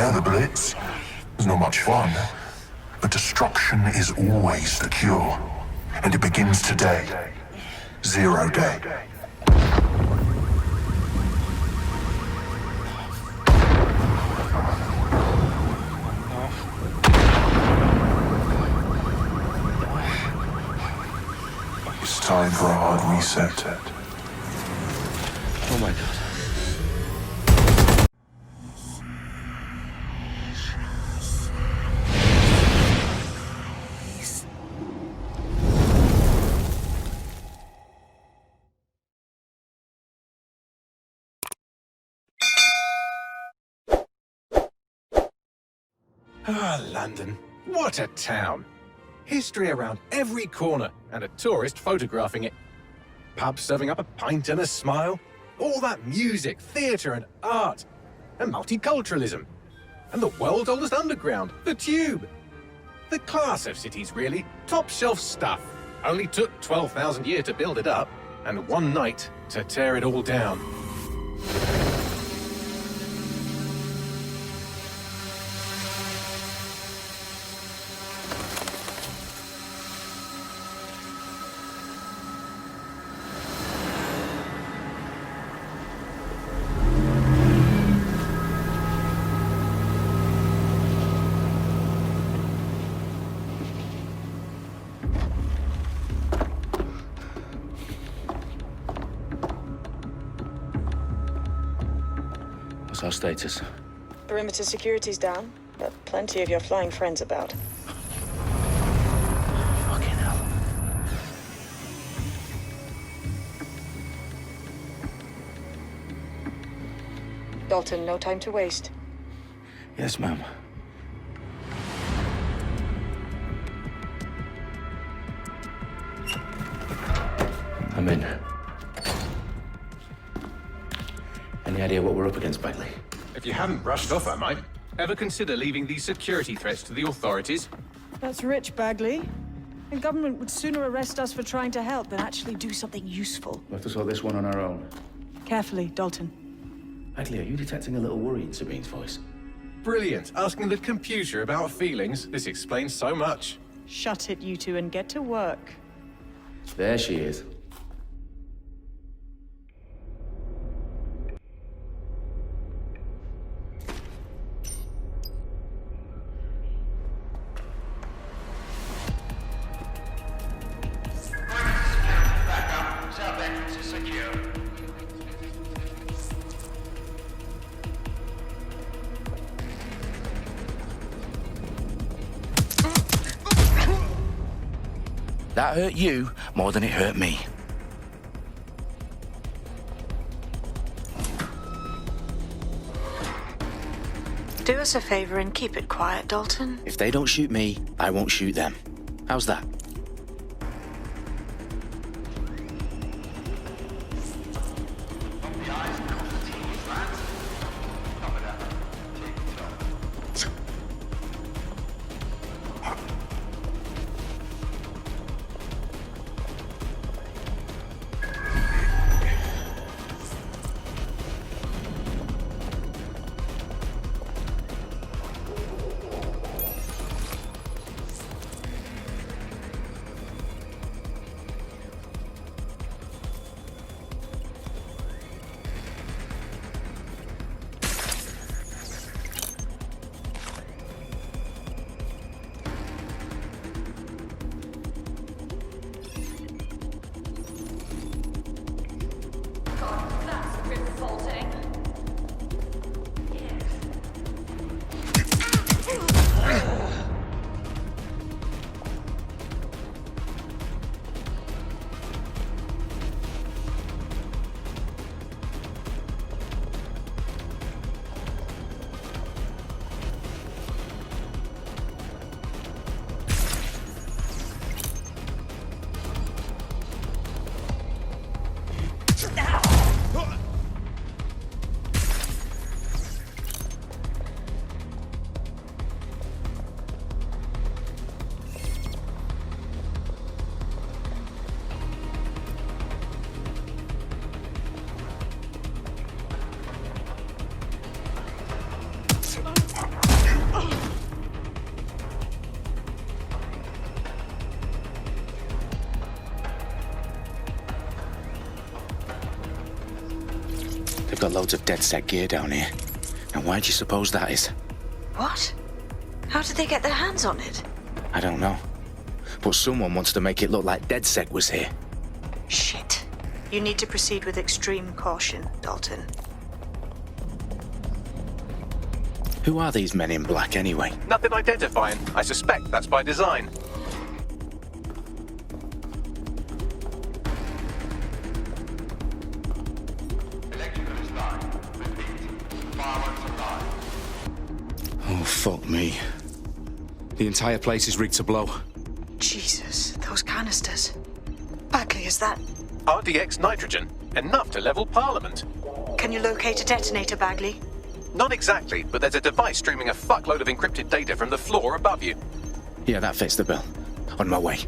fire, the blitz. It's not much fun. But destruction is always the cure. And it begins today. 0 day. It's time for a hard reset. Oh my god. Ah, London. What a town. History around every corner and a tourist photographing it. Pubs serving up a pint and a smile. All that music, theatre and art. And multiculturalism. And the world's oldest underground, the Tube. The class of cities, really. Top shelf stuff. Only took 12,000 years to build it up, and one night to tear it all down. What's our status? Perimeter security's down, but plenty of your flying friends about. Fucking hell. Dalton, no time to waste. Yes, ma'am. I'm in. Any idea what we're up against, Bagley? If you hadn't brushed off, I might. Ever consider leaving these security threats to the authorities? That's rich, Bagley. The government would sooner arrest us for trying to help than actually do something useful. We'll have to sort this one on our own. Carefully, Dalton. Bagley, are you detecting a little worry in Sabine's voice? Brilliant. Asking the computer about feelings. This explains so much. Shut it, you two, and get to work. There she is. That hurt you more than it hurt me. Do us a favor and keep it quiet, Dalton. If they don't shoot me, I won't shoot them. How's that? got loads of DedSec gear down here. And why do you suppose that is? What? How did they get their hands on it? I don't know. But someone wants to make it look like DedSec was here. Shit. You need to proceed with extreme caution, Dalton. Who are these men in black anyway? Nothing identifying. I suspect that's by design. Oh, fuck me. The entire place is rigged to blow. Jesus, those canisters. Bagley, is that... RDX nitrogen. Enough to level Parliament. Can you locate a detonator, Bagley? Not exactly, but there's a device streaming a fuckload of encrypted data from the floor above you. Yeah, that fits the bill. On my way.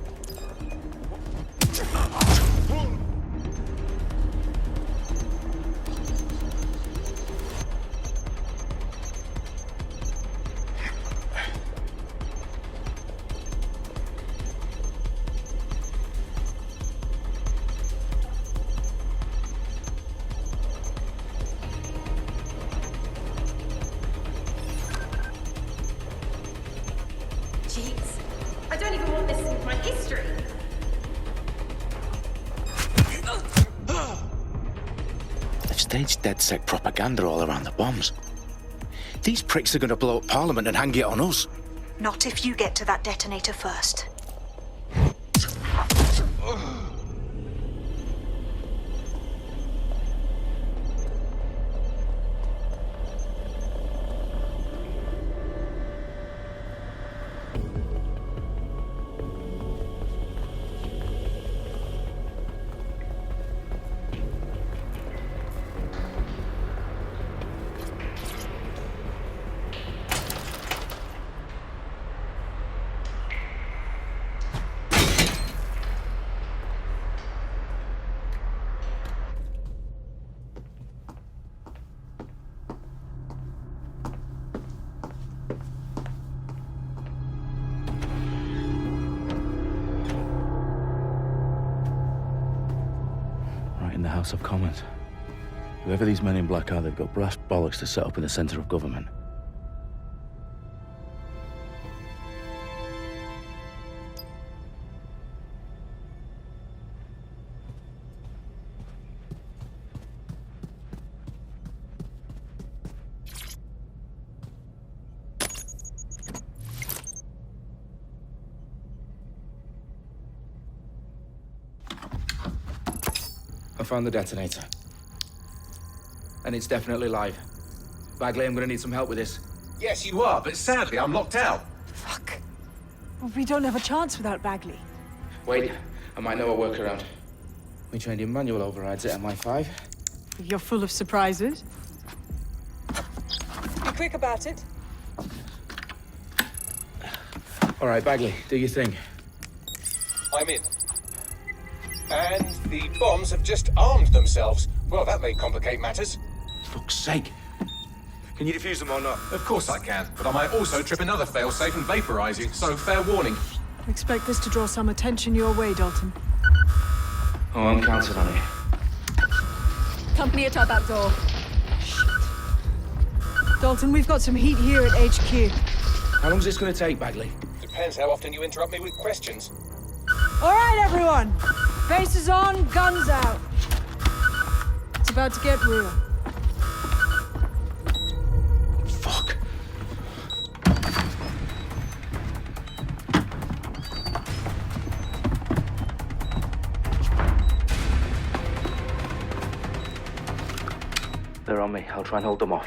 Jeez, I don't even want this in my history. They've staged DedSec propaganda all around the bombs. These pricks are going to blow up Parliament and hang it on us. Not if you get to that detonator first. In the House of Commons. Whoever these men in black are, they've got brass bollocks to set up in the centre of government. I found the detonator. And it's definitely live. Bagley, I'm gonna need some help with this. Yes, you are, but sadly I'm locked out. Fuck. Well, we don't have a chance without Bagley. Wait, I might know a workaround. We trained in manual overrides at MI5. You're full of surprises. Be quick about it. All right, Bagley, do your thing. I'm in. And the bombs have just armed themselves. Well, that may complicate matters. Fuck's sake. Can you defuse them or not? Of course I can, but I might also trip another failsafe and vaporize you, so fair warning. Expect this to draw some attention your way, Dalton. Oh, I'm counting on it. Company at our back door. Dalton, we've got some heat here at HQ. How long's this gonna take, Bagley? Depends how often you interrupt me with questions. All right, everyone. Faces on, guns out. It's about to get real. Fuck. They're on me. I'll try and hold them off.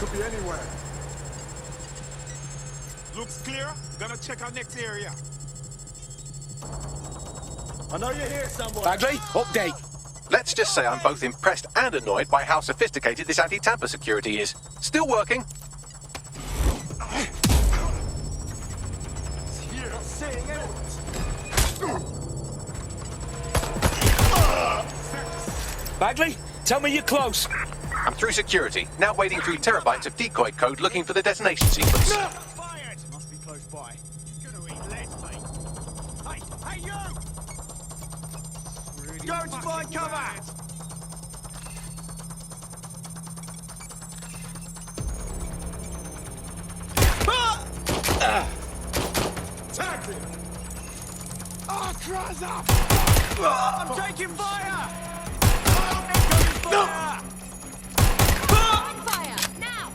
Could be anywhere. Looks clear. Gonna check our next area. I know you're here somewhere. Bagley, update. Let's just say I'm both impressed and annoyed by how sophisticated this anti-tamper security is. Still working. Bagley, tell me you're close. I'm through security, now wading through terabytes of decoy code looking for the detonation sequence. Fired! Must be close by. turrets flying cover! Tag him! Oh, cries up! I'm taking fire! I'm incoming fire! Fire! Now!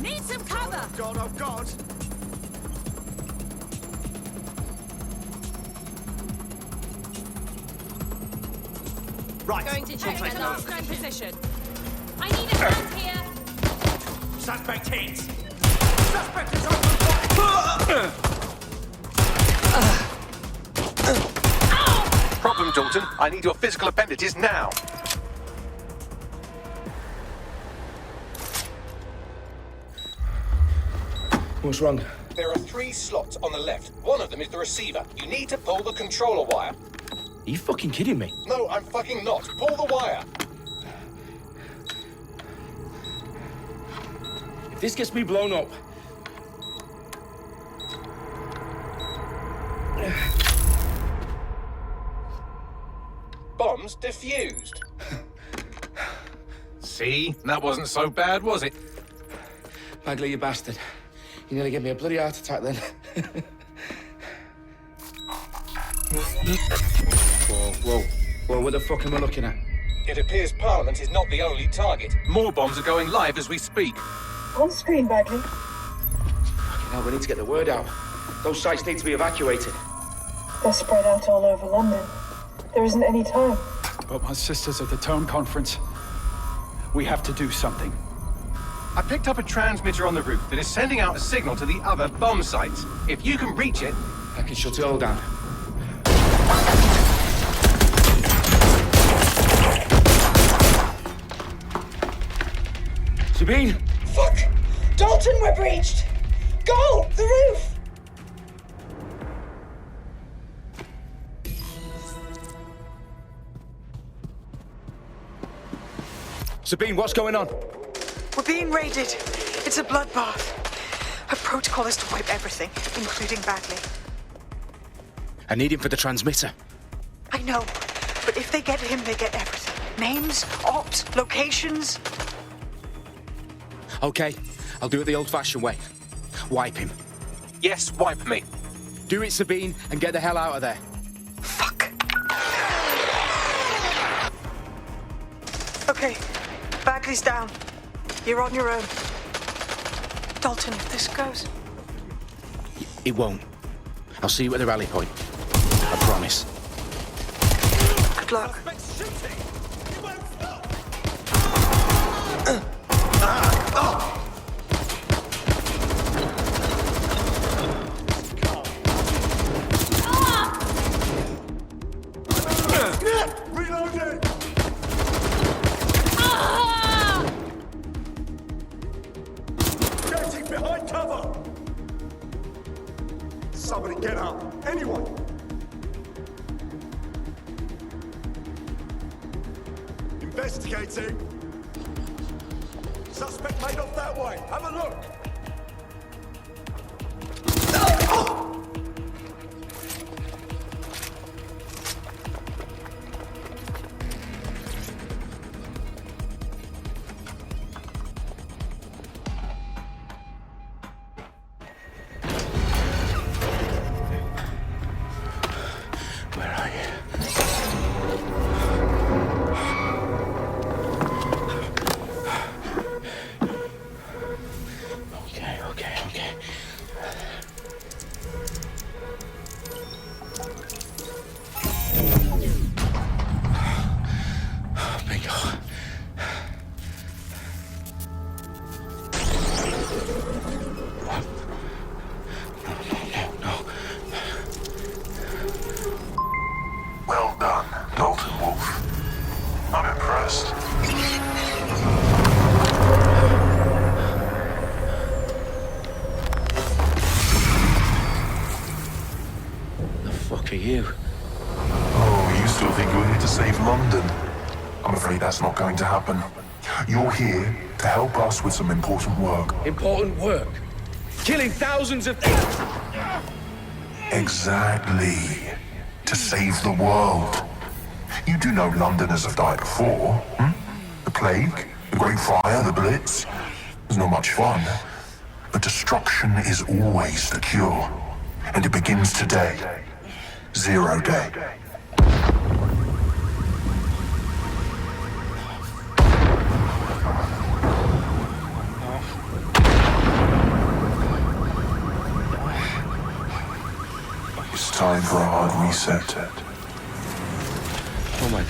Need some cover! Oh God, oh God! Right. Going to check my last known position. I need a hand here. Suspect hit! Suspect is open fire! Problem, Dalton. I need your physical appendages now. What's wrong? There are 3 slots on the left. One of them is the receiver. You need to pull the controller wire. Are you fucking kidding me? No, I'm fucking not. Pull the wire. If this gets me blown up... Bombs defused. See? That wasn't so bad, was it? Bagley, you bastard. You nearly gave me a bloody heart attack then. Whoa, what the fuck am I looking at? It appears Parliament is not the only target. More bombs are going live as we speak. On screen, Bagley. Fucking hell, we need to get the word out. Those sites need to be evacuated. They're spread out all over London. There isn't any time. But my sister's at the town conference. We have to do something. I picked up a transmitter on the roof that is sending out a signal to the other bomb sites. If you can reach it... I can shut it all down. Sabine! Fuck! Dalton, we're breached! Go! The roof! Sabine, what's going on? We're being raided. It's a bloodbath. Her protocol is to wipe everything, including Bagley. I need him for the transmitter. I know, but if they get him, they get everything. Names, ops, locations. Okay, I'll do it the old-fashioned way. Wipe him. Yes, wipe me. Do it, Sabine, and get the hell out of there. Fuck. Okay, Bagley's down. You're on your own. Dalton, if this goes... It won't. I'll see you at the rally point. I promise. Good luck. Reloading! Getting behind cover! Somebody get up! Anyone! Investigating! Suspect made off that way! Have a look! Where are you? Okay. Bingo. No. Well done, Dalton Wolf. I'm impressed. The fuck are you? Oh, you still think you're here to save London? I'm afraid that's not going to happen. You're here to help us with some important work. Important work. Killing thousands of... Exactly. To save the world. You do know Londoners have died before, hmm? The plague, the Great Fire, the Blitz. It's not much fun. But destruction is always the cure. And it begins today. 0 day. It's time for a hard reset. Oh my god.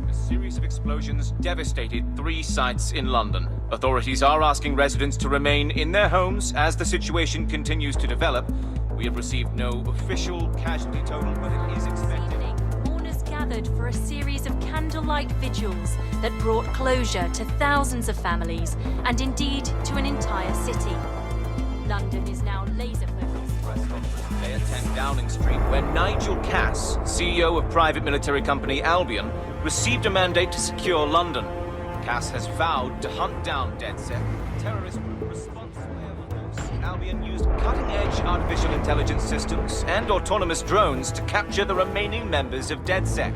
A series of explosions devastated 3 sites in London. Authorities are asking residents to remain in their homes as the situation continues to develop. We have received no official casualty total, but it is expected. Mourners gathered for a series of candlelight vigils that brought closure to thousands of families and indeed to an entire city. London is now laser-focused. Today at 10 Downing Street, where Nigel Cass, CEO of private military company Albion, received a mandate to secure London. Cass has vowed to hunt down DedSec, terrorist group responsible. Albion used cutting-edge artificial intelligence systems and autonomous drones to capture the remaining members of DedSec.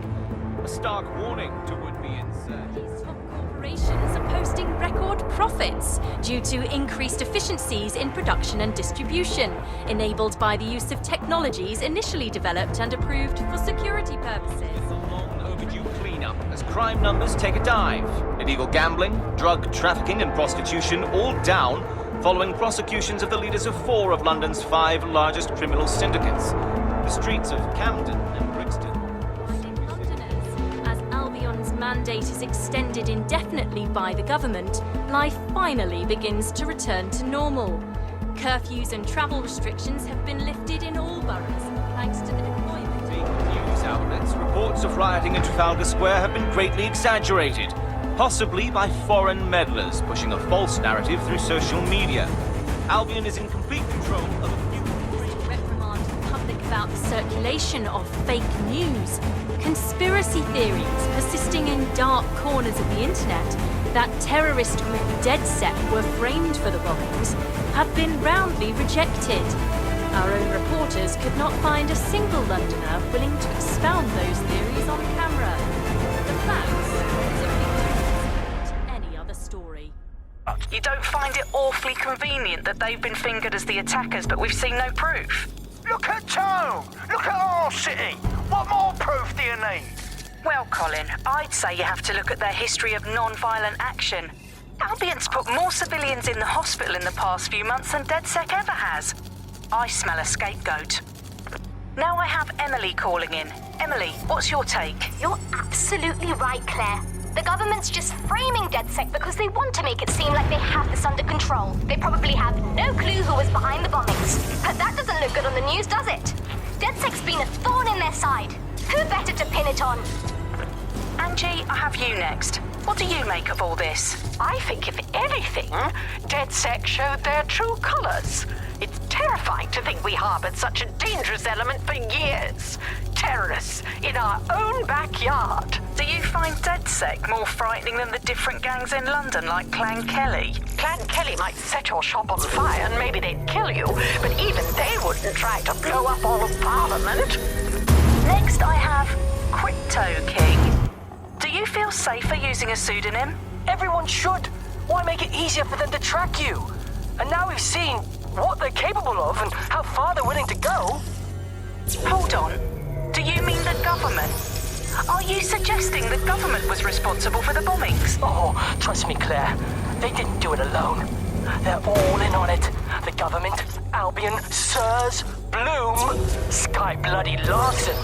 A stark warning to would-be insurgents. Top corporations are posting record profits due to increased efficiencies in production and distribution, enabled by the use of technologies initially developed and approved for security purposes. It's a long overdue cleanup as crime numbers take a dive. Illegal gambling, drug trafficking and prostitution all down following prosecutions of the leaders of 4 of London's 5 largest criminal syndicates. The streets of Camden and Brixton. Reminding Londoners, as Albion's mandate is extended indefinitely by the government, life finally begins to return to normal. Curfews and travel restrictions have been lifted in all boroughs, thanks to the deployment. News outlets, reports of rioting in Trafalgar Square have been greatly exaggerated, possibly by foreign meddlers pushing a false narrative through social media. Albion is in complete control of a few... reprimand the public about the circulation of fake news, conspiracy theories persisting in dark corners of the internet that terrorist group DedSec were framed for the bombings have been roundly rejected. Our own reporters could not find a single Londoner willing to expound those theories on camera. The facts any other story. You don't find it awfully convenient that they've been fingered as the attackers, but we've seen no proof? Look at town! Look at our city! What more proof do you need? Well, Colin, I'd say you have to look at their history of non-violent action. Albion's put more civilians in the hospital in the past few months than DedSec ever has. I smell a scapegoat. Now I have Emily calling in. Emily, what's your take? You're absolutely right, Claire. The government's just framing DedSec because they want to make it seem like they have this under control. They probably have no clue who was behind the bombings. But that doesn't look good on the news, does it? DedSec's been a thorn in their side. Who better to pin it on? Angie, I have you next. What do you make of all this? I think, if anything, DedSec showed their true colors. It's terrifying to think we harbored such a dangerous element for years. Terrorists in our own backyard. Do you find DedSec more frightening than the different gangs in London, like Clan Kelly? Clan Kelly might set your shop on fire and maybe they'd kill you, but even they wouldn't try to blow up all of Parliament. Next I have Crypto King. Do you feel safer using a pseudonym? Everyone should. Why make it easier for them to track you? And now we've seen what they're capable of and how far they're willing to go. Hold on. Do you mean the government? Are you suggesting the government was responsible for the bombings? Oh, trust me, Claire. They didn't do it alone. They're all in on it. The government, Albion, Sirs, Bloom, Sky Bloody Larson,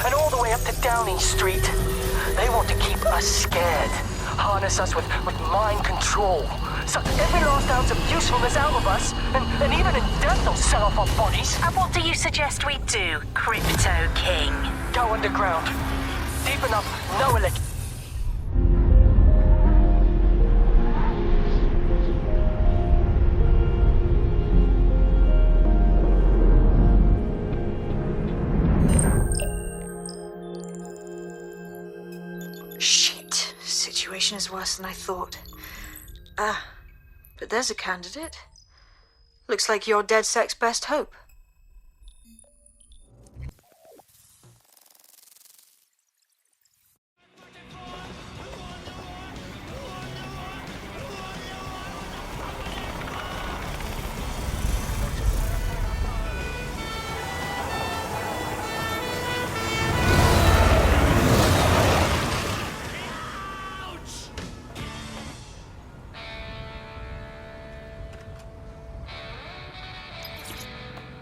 and all the way up to Downing Street. They want to keep us scared, harness us with mind control. Suck every last ounce of usefulness out of us, and even in death they'll sell off our bodies. And what do you suggest we do, Crypto King? Go underground. Deep enough, no electricity. situation is worse than I thought. But there's a candidate. Looks like you're DedSec's best hope.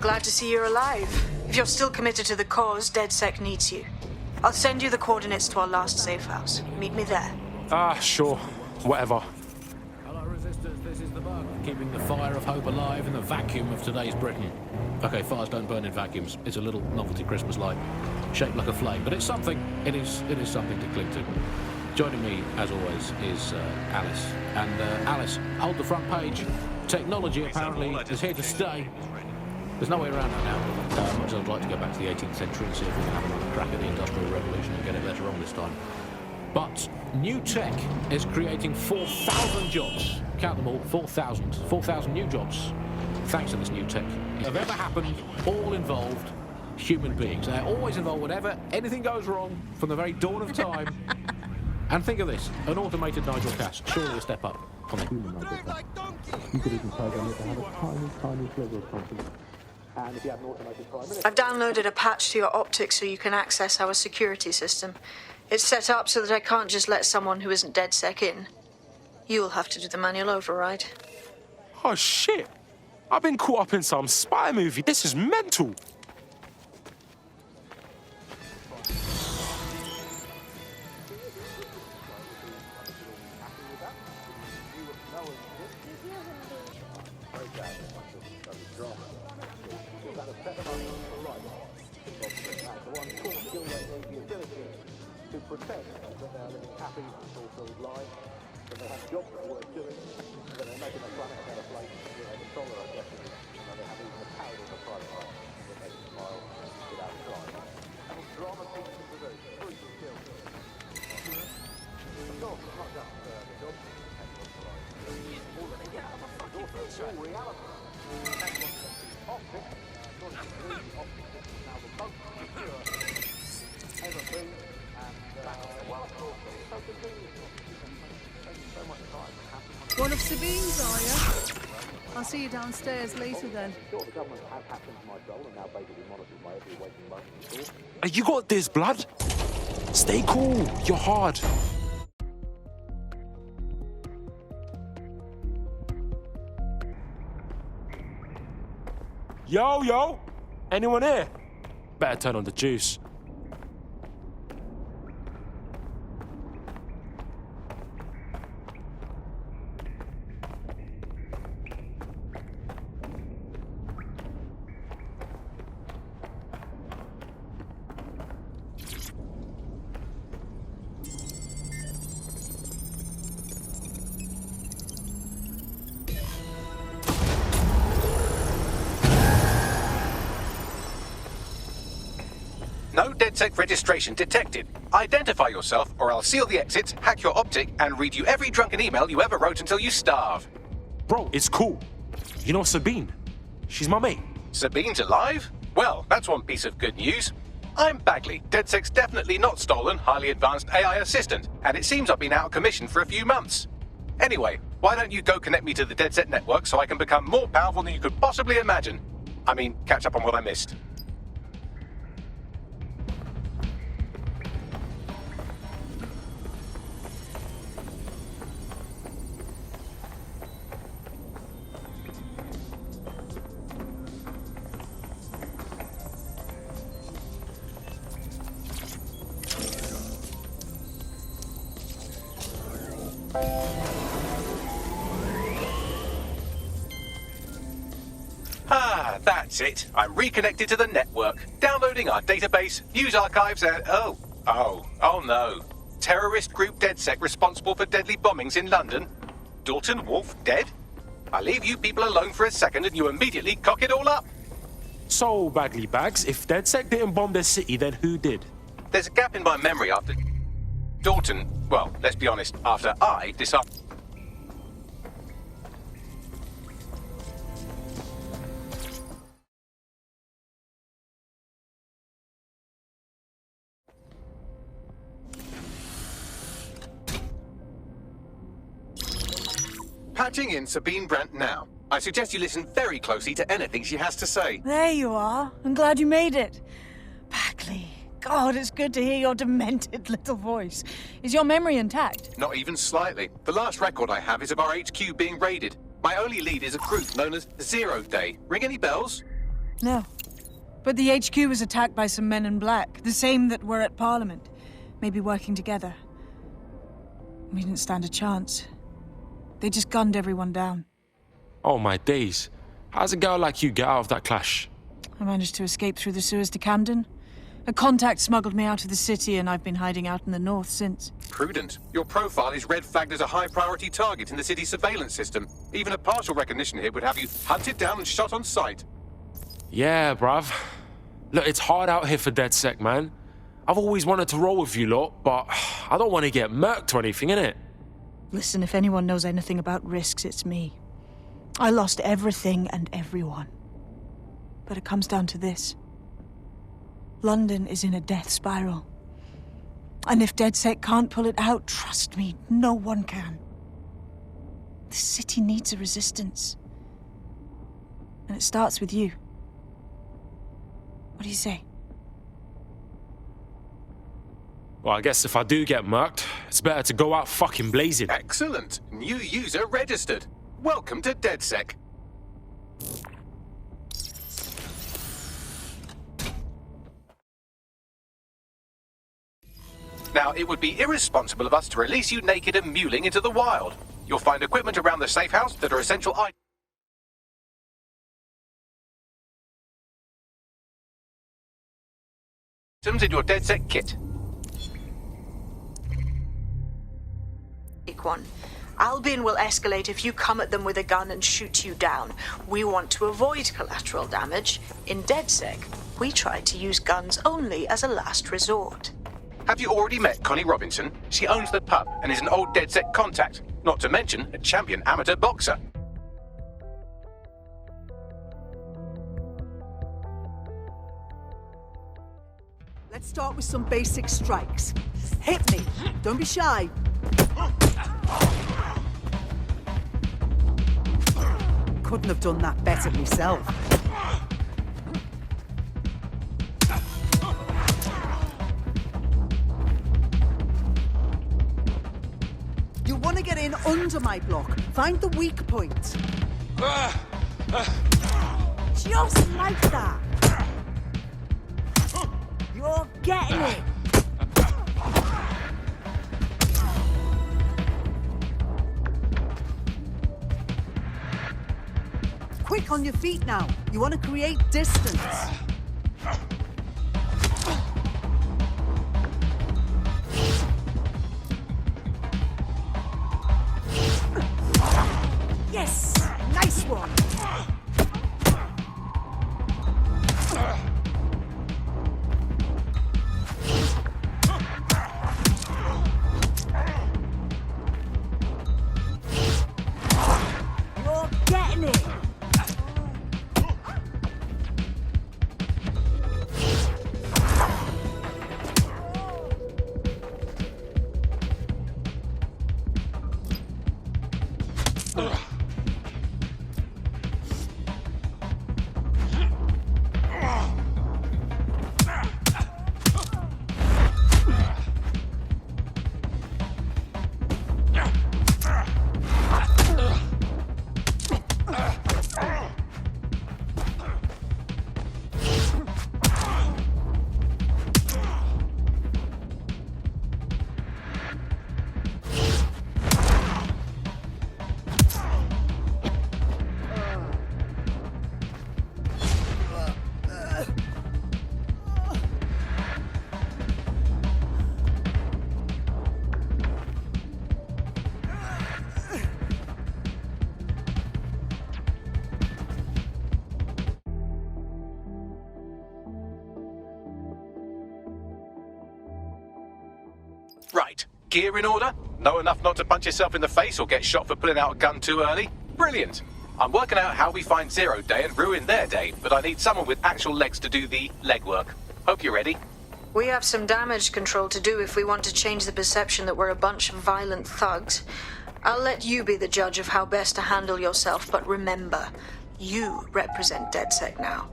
Glad to see you're alive. If you're still committed to the cause, DedSec needs you. I'll send you the coordinates to our last safe house. Meet me there. Sure. Whatever. Hello, Resistors. This is the bug. Keeping the fire of hope alive in the vacuum of today's Britain. Okay, fires don't burn in vacuums. It's a little novelty Christmas light, shaped like a flame, but it's something. It is something to cling to. Joining me, as always, is Alice. And Alice, hold the front page. Technology apparently is here to stay. There's no way around that now. Much as I'd like to go back to the 18th century and see if we can have another crack at the Industrial Revolution and get it later on this time. But new tech is creating 4,000 jobs. Count them all, 4,000. 4,000 new jobs. Thanks to this new tech. Have ever happened, all involved human beings. They're always involved whenever anything goes wrong from the very dawn of time. And think of this, an automated Nigel Cass, surely a step up from the human Nigel Cass. You could even program it to have a tiny, tiny sliver of confidence. And if you have an automated Prime Minister... I've downloaded a patch to your optics so you can access our security system. It's set up so that I can't just let someone who isn't DedSec in. You'll have to do the manual override. Oh, shit. I've been caught up in some spy movie. This is mental. One of Sabine's, are you? I'll see you downstairs later then. You got this, blood. Stay cool. You're hard. Yo. Anyone here? Better turn on the juice. No DedSec registration detected. Identify yourself, or I'll seal the exits, hack your optic, and read you every drunken email you ever wrote until you starve. Bro, it's cool. You know Sabine? She's my mate. Sabine's alive? Well, that's one piece of good news. I'm Bagley, DedSec's definitely not stolen, highly advanced AI assistant, and it seems I've been out of commission for a few months. Anyway, why don't you go connect me to the DedSec network so I can become more powerful than you could possibly imagine? I mean, catch up on what I missed. That's it. I'm reconnected to the network, downloading our database, news archives, and oh no. Terrorist group DedSec responsible for deadly bombings in London. Dalton Wolf dead? I leave you people alone for a second and you immediately cock it all up. So, Bagley Bags, if DedSec didn't bomb the city, then who did? There's a gap in my memory after... Dalton, well, let's be honest, after I decided... Patching in Sabine Brandt now. I suggest you listen very closely to anything she has to say. There you are. I'm glad you made it. Bagley. God, it's good to hear your demented little voice. Is your memory intact? Not even slightly. The last record I have is of our HQ being raided. My only lead is a group known as Zero Day. Ring any bells? No. But the HQ was attacked by some men in black, the same that were at Parliament. Maybe working together. We didn't stand a chance. They just gunned everyone down. Oh my days. How's a girl like you get out of that clash? I managed to escape through the sewers to Camden. A contact smuggled me out of the city, and I've been hiding out in the north since. Prudent. Your profile is red flagged as a high-priority target in the city's surveillance system. Even a partial recognition hit would have you hunted down and shot on sight. Yeah, bruv. Look, it's hard out here for DedSec, man. I've always wanted to roll with you lot, but I don't want to get murked or anything, innit? Listen, if anyone knows anything about risks, it's me. I lost everything and everyone. But it comes down to this. London is in a death spiral. And if DedSec can't pull it out, trust me, no one can. The city needs a resistance. And it starts with you. What do you say? Well, I guess if I do get murked, it's better to go out fucking blazing. Excellent. New user registered. Welcome to DedSec. Now, it would be irresponsible of us to release you naked and mewling into the wild. You'll find equipment around the safe house that are essential items in your DedSec kit. One. Albion will escalate if you come at them with a gun and shoot you down. We want to avoid collateral damage. In DedSec, we try to use guns only as a last resort. Have you already met Connie Robinson? She owns the pub and is an old DedSec contact, not to mention a champion amateur boxer. Let's start with some basic strikes. Hit me. Don't be shy. Couldn't have done that better myself. You want to get in under my block. Find the weak point. Just like that. You're getting it. Quick on your feet now. You want to create distance. Yes! Nice one! You're getting it! Right. Gear in order? Know enough not to punch yourself in the face or get shot for pulling out a gun too early? Brilliant. I'm working out how we find Zero Day and ruin their day, but I need someone with actual legs to do the legwork. Hope you're ready. We have some damage control to do if we want to change the perception that we're a bunch of violent thugs. I'll let you be the judge of how best to handle yourself, but remember, you represent DedSec now.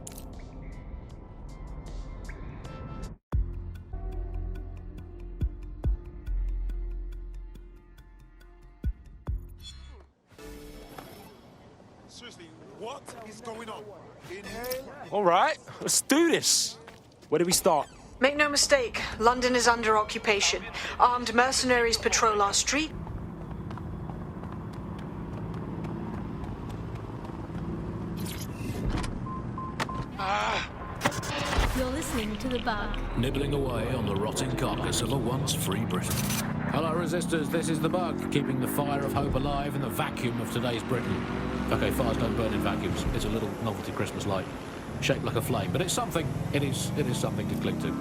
Seriously, what is going on? Inhale. All right, let's do this. Where do we start? Make no mistake, London is under occupation. Armed mercenaries patrol our street. You're listening to The Bug. Nibbling away on the rotting carcass of a once free Britain. Hello, resistors. This is The Bug, keeping the fire of hope alive in the vacuum of today's Britain. Okay, fires don't burn in vacuums. It's a little novelty Christmas light, shaped like a flame, but it's something. It is something to cling to.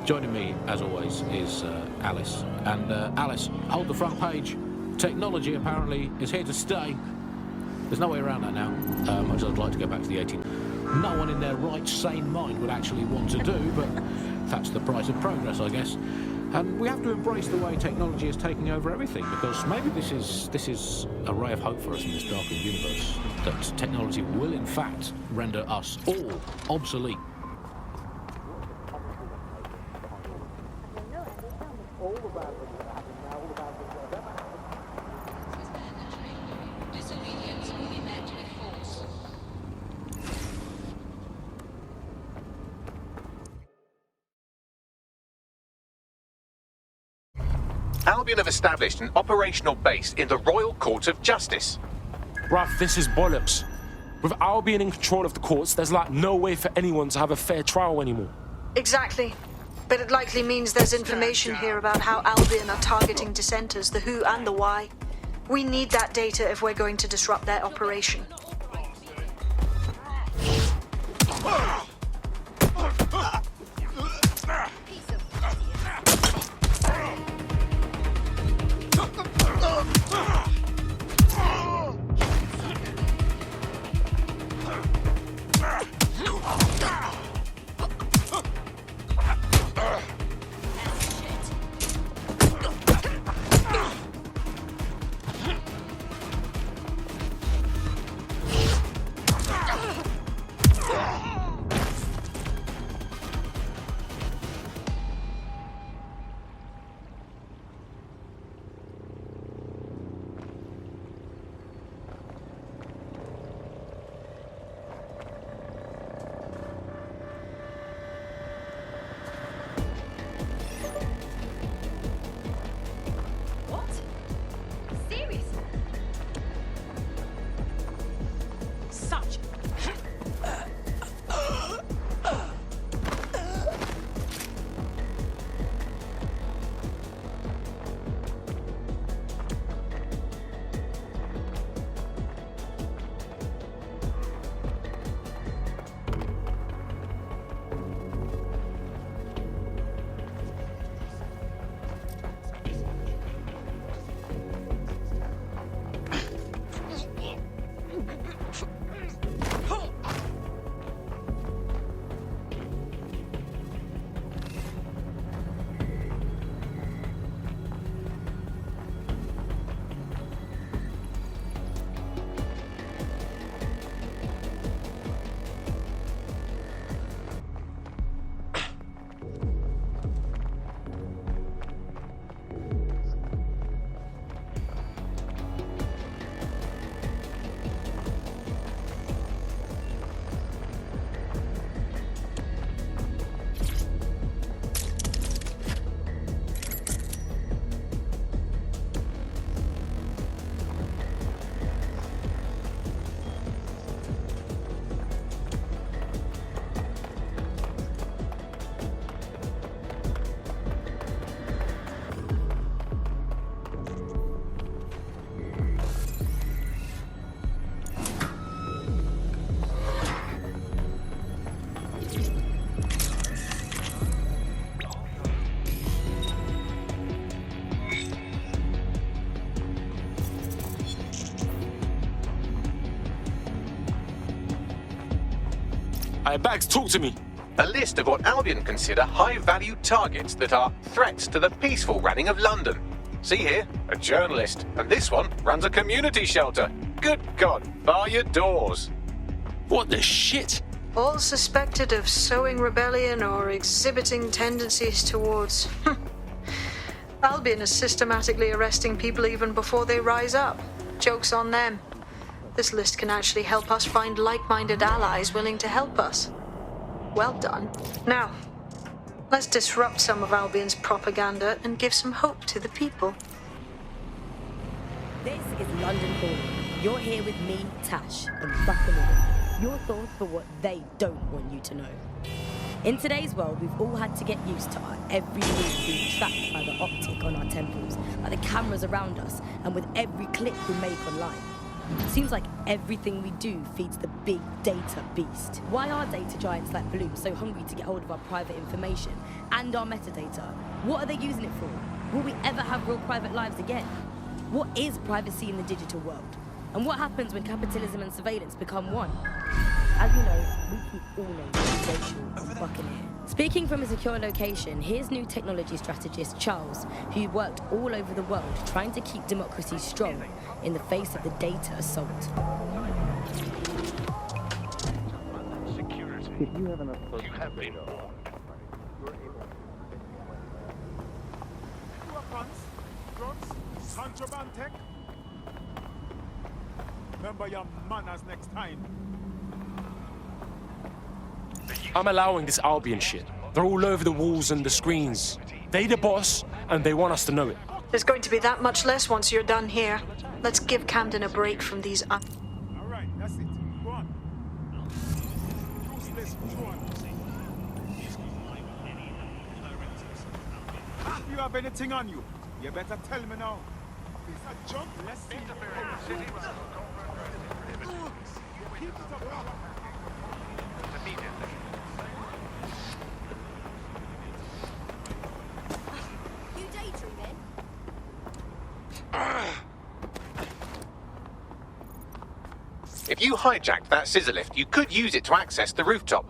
Joining me, as always, is Alice. And Alice, hold the front page. Technology apparently is here to stay. There's no way around that now. I'd like to go back to the 18th. No one in their right, sane mind would actually want to do, but that's the price of progress, I guess. And we have to embrace the way technology is taking over everything, because maybe this is a ray of hope for us in this darkened universe, that technology will, in fact, render us all obsolete. Albion have established an operational base in the Royal Court of Justice. Bruv, this is bollocks. With Albion in control of the courts, there's like no way for anyone to have a fair trial anymore. Exactly. But it likely means there's information here about how Albion are targeting dissenters, the who and the why. We need that data if we're going to disrupt their operation. Hey, Bags, talk to me. A list of what Albion consider high-value targets that are threats to the peaceful running of London. See here, a journalist, and this one runs a community shelter. Good God, bar your doors. What the shit? All suspected of sowing rebellion or exhibiting tendencies towards... Albion is systematically arresting people even before they rise up. Joke's on them. This list can actually help us find like-minded allies willing to help us. Well done. Now, let's disrupt some of Albion's propaganda and give some hope to the people. This is London Calling. You're here with me, Tash, and Buckingham. Your thoughts for what they don't want you to know. In today's world, we've all had to get used to our every move being tracked by the optic on our temples, by the cameras around us, and with every click we make online. Seems like everything we do feeds the big data beast. Why are data giants like Bloom so hungry to get hold of our private information and our metadata? What are they using it for? Will we ever have real private lives again? What is privacy in the digital world? And what happens when capitalism and surveillance become one? As you know, we keep all names racial and Buccaneer. Speaking from a secure location, here's new technology strategist Charles, who worked all over the world trying to keep democracy strong in the face of the data assault. If you have enough you have been Weapons, drugs, contraband tech. Remember your manners next time. I'm allowing this Albion shit. They're all over the walls and the screens. They the boss, and they want us to know it. There's going to be that much less once you're done here. Let's give Camden a break from these All right, that's it. Go on. Useless drone. If you have anything on you, you better tell me now. It's a jump. Let's see. Keep it up. You daydreaming? If you hijacked that scissor lift, you could use it to access the rooftop.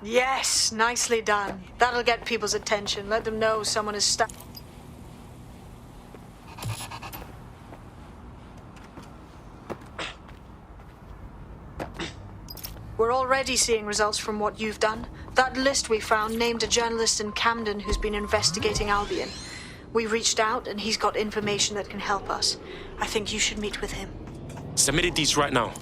Yes, nicely done. That'll get people's attention. Let them know someone is stuck. We're already seeing results from what you've done. That list we found named a journalist in Camden who's been investigating Albion. We reached out and he's got information that can help us. I think you should meet with him. Submitted these right now.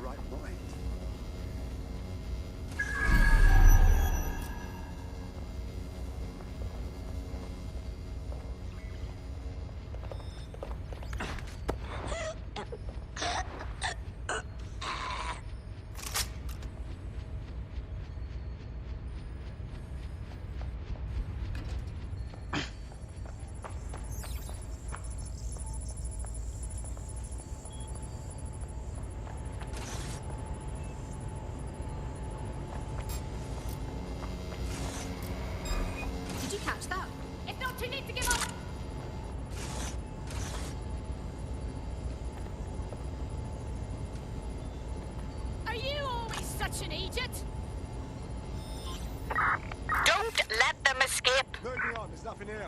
right mind. Did you catch that? If not, you need to give up. Are you always such an idiot? Don't let them escape. Moving on, there's nothing here.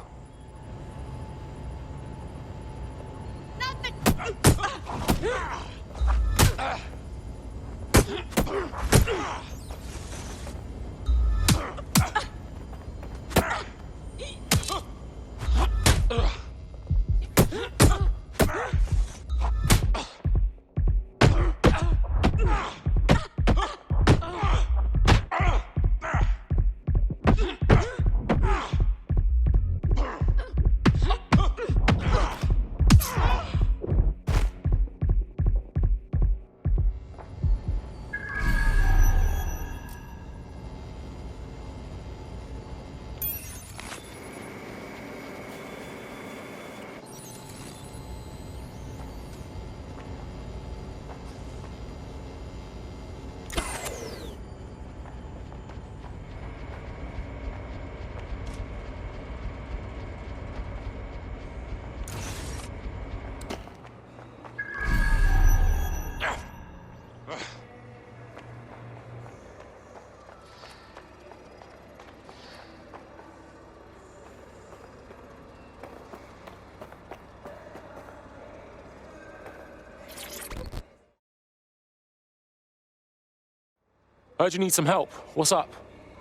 Heard you need some help. What's up?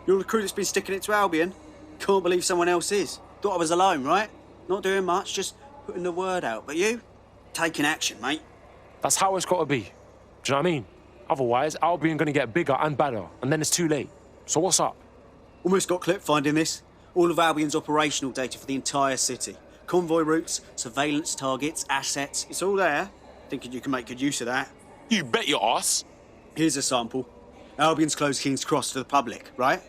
You're the crew that's been sticking it to Albion? Can't believe someone else is. Thought I was alone, right? Not doing much, just putting the word out. But you? Taking action, mate. That's how it's got to be. Do you know what I mean? Otherwise, Albion gonna get bigger and badder, and then it's too late. So what's up? Almost got clipped finding this. All of Albion's operational data for the entire city. Convoy routes, surveillance targets, assets. It's all there. Thinking you can make good use of that. You bet your ass. Here's a sample. Albion's closed King's Cross to the public, right?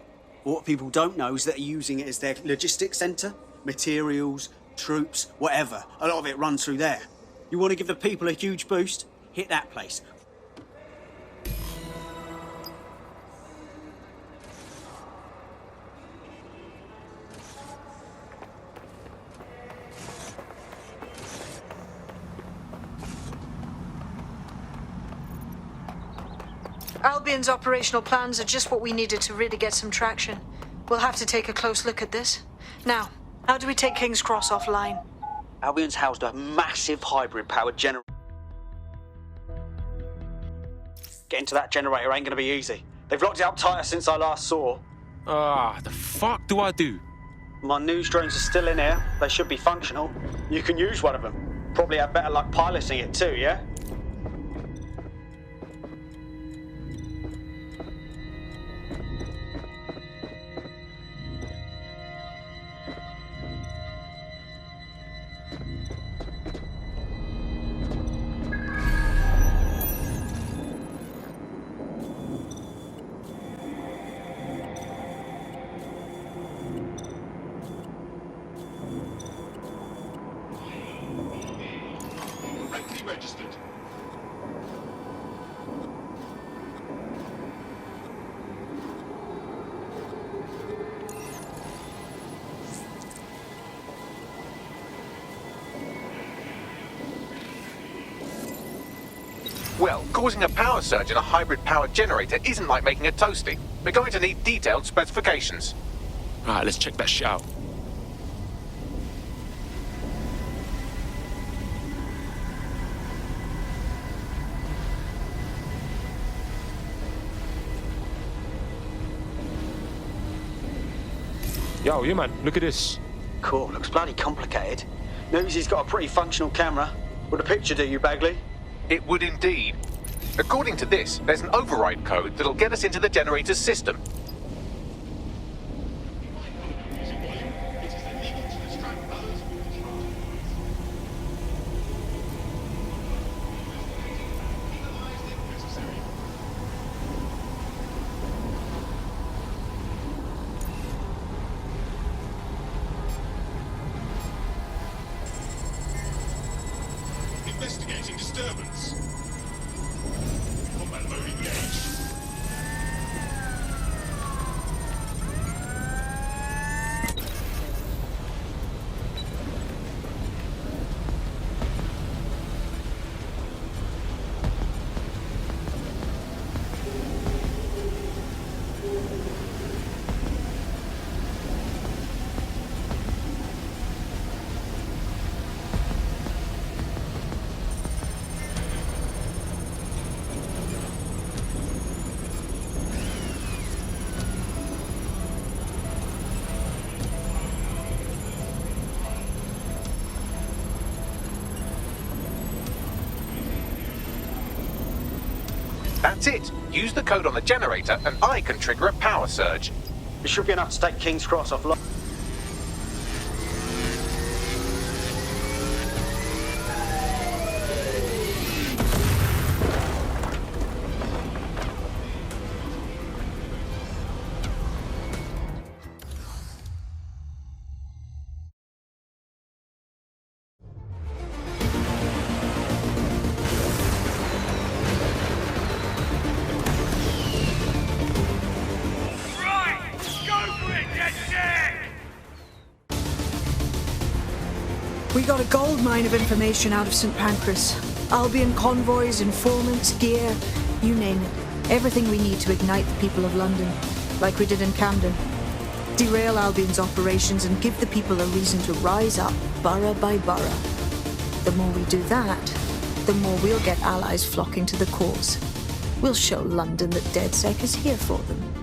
What people don't know is that they're using it as their logistics centre. Materials, troops, whatever. A lot of it runs through there. You want to give the people a huge boost? Hit that place. Albion's operational plans are just what we needed to really get some traction. We'll have to take a close look at this. Now, how do we take King's Cross offline? Albion's housed a massive hybrid-powered generator. Getting to that generator ain't gonna be easy. They've locked it up tighter since I last saw. The fuck do I do? My news drones are still in here. They should be functional. You can use one of them. Probably have better luck piloting it too, yeah? Registered. Well, causing a power surge in a hybrid-powered generator isn't like making a toasty. We're going to need detailed specifications. Alright, let's check that shit out. Yo, yeah man, look at this. Cool, looks bloody complicated. Notice he's got a pretty functional camera. Would a picture do you, Bagley? It would indeed. According to this, there's an override code that'll get us into the generator's system. Investigating disturbance. Combat mode engaged. That's it. Use the code on the generator and I can trigger a power surge. It should be enough to take King's Cross offline. We got a gold mine of information out of St. Pancras. Albion convoys, informants, gear, you name it. Everything we need to ignite the people of London, like we did in Camden. Derail Albion's operations and give the people a reason to rise up, borough by borough. The more we do that, the more we'll get allies flocking to the cause. We'll show London that DedSec is here for them.